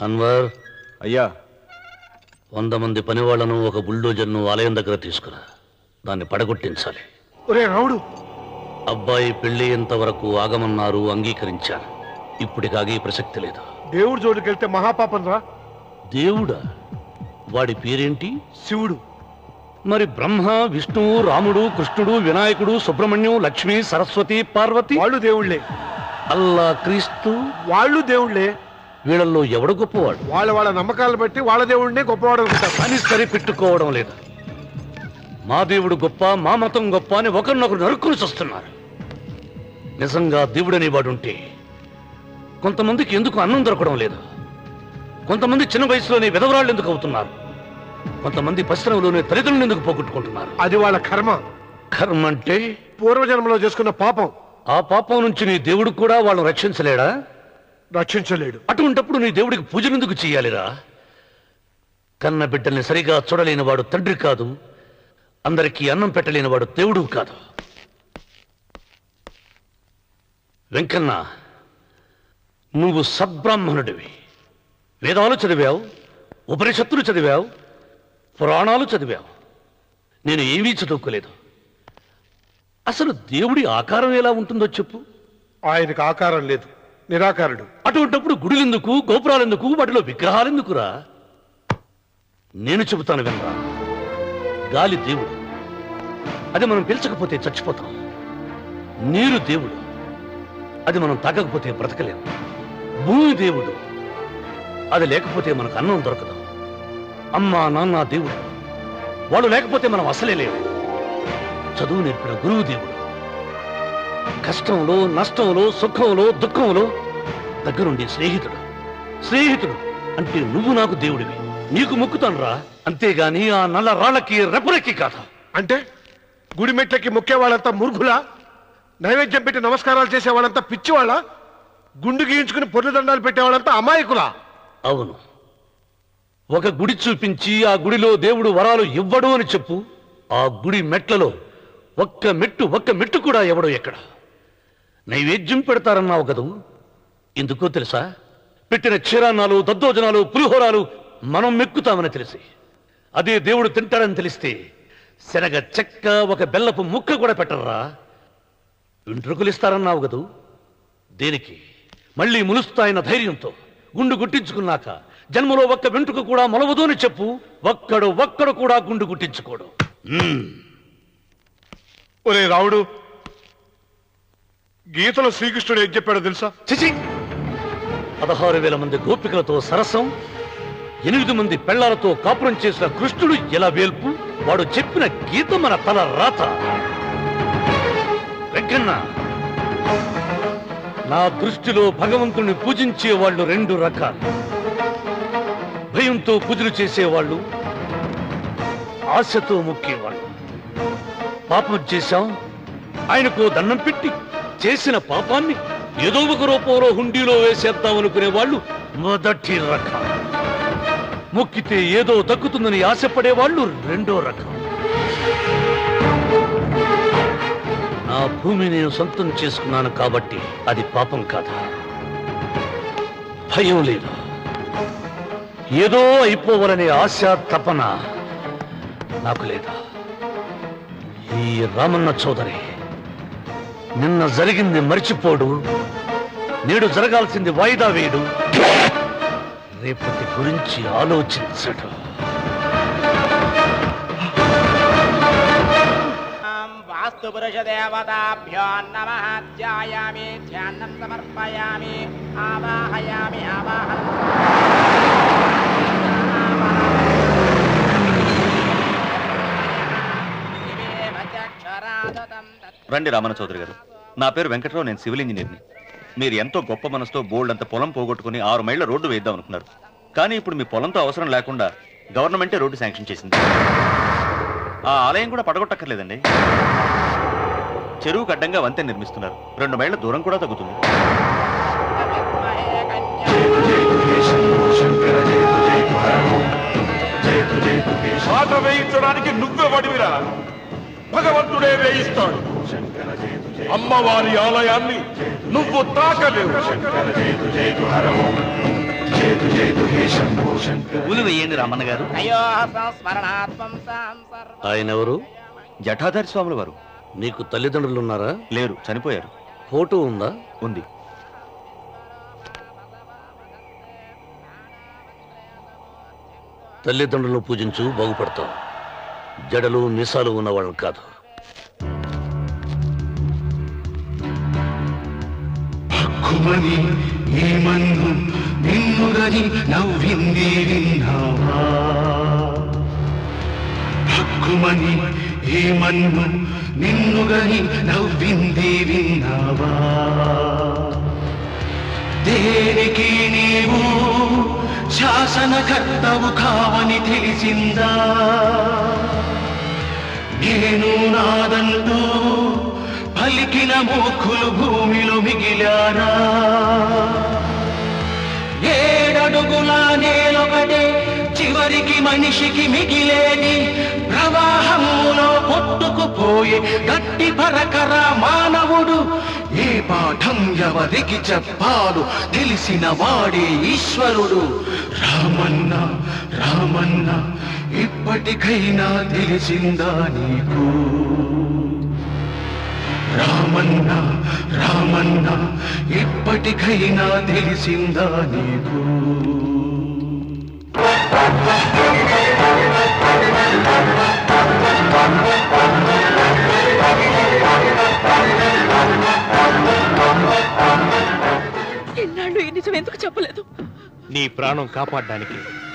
అన్వర్, అయ్యా 100 మంది పనివాళ్లను ఒక బుల్డోజర్ను ఆలయం దగ్గర తీసుకురా. దాన్ని పడగొట్టించాలి. ఒరే రావుడు, అబ్బాయి పెళ్ళయ్యేంత వరకు ఆగమన్నారు, అంగీకరించాను. ఇప్పటికాగే ప్రసక్తి లేదు. దేవుడి జోడికెళ్తే మహాపాపం రా. దేవుడా? వాడి పేరేంటి? శివుడు. మరి బ్రహ్మ, విష్ణువు, రాముడు, కృష్ణుడు, వినాయకుడు, సుబ్రహ్మణ్యం, లక్ష్మి, సరస్వతి, పార్వతి వాళ్ళు దేవుళ్లే. అల్లా, క్రీస్తు వాళ్ళు దేవుళ్లే. వీళ్ళల్లో ఎవడు గొప్పవాడు? వాళ్ళ వాళ్ళ నమ్మకాలు బట్టి వాళ్ళ దేవుడినే గొప్పవాడు అనుకుంటారు. అని సరిపెట్టుకోవడం లేదు. మా దేవుడు గొప్ప, మా మతం గొప్ప అని ఒకరినొకరు నరుక్కుని వస్తున్నారు. నిజంగా దేవుడనే వాడుంటే కొంతమందికి ఎందుకు అన్నం దొరకడం లేదు? కొంతమంది చిన్న వయసులోనే విధవరాళ్ళు ఎందుకు అవుతున్నారు? కొంతమంది పశ్చిమలోనే తల్లిదండ్రులు ఎందుకు పోగొట్టుకుంటున్నారు? అది వాళ్ళ కర్మ. కర్మ అంటే పూర్వజన్మలో చేసుకున్న పాపం. ఆ పాపం నుంచి నీ దేవుడు కూడా వాళ్ళని రక్షించలేడా? రక్షించలేడు. అటువంటప్పుడు నీ దేవుడికి పూజనెందుకు చెయ్యాలిరా? కన్న బిడ్డల్ని సరిగా చూడలేని వాడు తండ్రి కాదు, అందరికీ అన్నం పెట్టలేని వాడు దేవుడు కాదు. వెంకన్న, నువ్వు సద్బ్రాహ్మణుడివి. వేదాలు చదివావు, ఉపనిషత్తులు చదివావు, పురాణాలు చదివావు. నేను ఏమీ చదువుకోలేదు. అసలు దేవుడి ఆకారం ఎలా ఉంటుందో చెప్పు. ఆయనకు ఆకారం లేదు, నిరాకారుడు. అటువంటప్పుడు గుడులెందుకు, గోపురాలెందుకు, వాటిలో విగ్రహాలెందుకురా? నేను చెబుతాను వినరా. గాలి దేవుడు, అది మనం పీల్చకపోతే చచ్చిపోతాం. నీరు దేవుడు, అది మనం తాగకపోతే బ్రతకలేము. భూమి దేవుడు, అది లేకపోతే మనకు అన్నం దొరకదు. అమ్మా నాన్న దేవుడు, వాళ్ళు లేకపోతే మనం అసలే లేవు. చదువు నేర్పిన గురువు దేవుడు, కష్టంలో, నష్టంలో, సుఖంలో, దుఃఖంలో దగ్గరుండి స్నేహితుడు. స్నేహితుడు అంటే నువ్వు నాకు దేవుడివి. నీకు మొక్కుతాను రా, అంతేగాని ఆ నల్ల రాళ్ళకి రెపురెక్కి కాదు. అంటే గుడి మెట్లకి మొక్కే వాళ్ళంతా మూర్ఖులా? నైవేద్యం పెట్టి నమస్కారాలు చేసే వాళ్ళంతా పిచ్చివాళ్ళ? గుండు గీయించుకుని పొర్లు దండాలు పెట్టేవాళ్ళంతా అమాయకులా? అవును. ఒక గుడి చూపించి ఆ గుడిలో దేవుడు వరాలు ఇవ్వడు అని చెప్పు. ఆ గుడి మెట్లలో ఒక్క మెట్టు కూడా ఎవడో ఎక్కడ. నైవేద్యం పెడతారన్నావు కదూ, ఎందుకో తెలుసా? పెట్టిన క్షీరాన్నాలు, దద్దోజనాలు, పులిహోరాలు మనం మెక్కుతామని తెలిసి, అదే దేవుడు తింటాడని తెలిస్తే శనగ చెక్క, ఒక బెల్లపు ముక్క కూడా పెట్టర్రా. వెంట్రుకలు ఇస్తారన్నావు కదూ, దేనికి? మళ్ళీ ములుస్తాయన్న ధైర్యంతో గుండు గుట్టించుకున్నాక జన్మలో ఒక్క వెంట్రుక కూడా మొలవదు అని చెప్పు. ఒక్కడు కూడా గుండు గుట్టించుకోడు. ఒరే రావుడు, గీతలో శ్రీకృష్ణుడు ఏం చెప్పాడో తెలుసా? చిచి! 16,000 మంది గోపికలతో సరసం, 8 మంది పెళ్లాలతో కాపురం చేసిన కృష్ణుడు ఎలా వేల్పు? వాడు చెప్పిన గీత మన తల రాత. వెంకన్న, నా దృష్టిలో భగవంతుణ్ణి పూజించే వాళ్ళు 2 రకాలు. భయంతో పూజలు చేసేవాళ్ళు, ఆశతో మొక్కేవాళ్ళు. పాపం చేశాం, ఆయనకు దండం పెట్టి చేసిన పాపాన్ని ఏదో ఒక రూపంలో హుండీలో వేసేద్దామనుకునే వాళ్ళు మొదటి రకం. మొక్కితే ఏదో దక్కుతుందని ఆశపడేవాళ్ళు 2వ రకం. నా భూమి నేను సొంతం చేసుకున్నాను కాబట్టి అది పాపం కాదా? భయం లేదు, ఏదో అయిపోవాలనే ఆశ, తపన నాకు లేదా? ఈ రామన్న చౌదరి నిన్న జరిగింది మర్చిపోడు, నేడు జరగాల్సింది వాయిదా వేయడు, రేపటి గురించి ఆలోచించడు. వాస్తు పురుష దేవతాభ్యో నమః. ధ్యాయామి, ధ్యానం సమర్పయామి, ఆవాహయామి, రండి రామన్న చౌదరి గారు. నా పేరు వెంకట్రావు, నేను సివిల్ ఇంజనీర్ని. మీరు ఎంతో గొప్ప మనసుతో బోల్డ్ అంత పొలం పోగొట్టుకుని 6 మైళ్ళ రోడ్డు వేద్దాం అనుకున్నారు. కానీ ఇప్పుడు మీ పొలంతో అవసరం లేకుండా గవర్నమెంటే రోడ్డు శాంక్షన్ చేసింది. ఆ ఆలయం కూడా పడగొట్టక్కర్లేదండి. చెరువుకు అడ్డంగా వంతెన నిర్మిస్తున్నారు. 2 మైళ్ళ దూరం కూడా తగ్గుతుంది. పాట వేయించడానికి నువ్వే వడివిరా, భగవంతుడే వేయిస్తాడు. అమ్మవారి ఆలయాన్ని నువ్వు తాకలేవు. పూలు వేయండి రామన్న గారు. అయ్యో సంస్మరణాత్మం సంసర్వ ఆయన ఎవరు? జటాధారి స్వాముల వారు. నీకు తల్లిదండ్రులు ఉన్నారా? లేరు, చనిపోయారు. ఫోటో ఉందా? ఉంది. తల్లిదండ్రులను పూజించు, బాగుపడతావు. జడలు మీసాలు ఉన్న వాళ్ళని కాదు. హక్కుమని ఏమన్ను నిన్నుగని నవ్వింది విన్నావా? హక్కుమని ఏమన్ను నిన్నుగని నవ్వింది విన్నావా? దేనికి నీవు శాసనకర్తవు కావని తెలిసిందా? నేను నాదంటూ పలికిన మూర్ఖులు భూమిలో మిగిలారా? ఏడడుగుల నేలొకటే చివరికి మనిషికి మిగిలేని ప్రవాహములో కొట్టుకుపోయే గట్టి పరకర మానవుడు. ఏ పాఠం ఎవరికి చెప్పాలో తెలిసిన వాడే ఈశ్వరుడు. రామన్న రామన్న ఇప్పటికైనా తెలిసిందా నీకు? రామన్న రామన్న ఇప్పటికైనా తెలిసిందా నీకు? ఎన్నాళ్ళు ఈ నిజం ఎందుకు చెప్పలేదు? నీ ప్రాణం కాపాడడానికి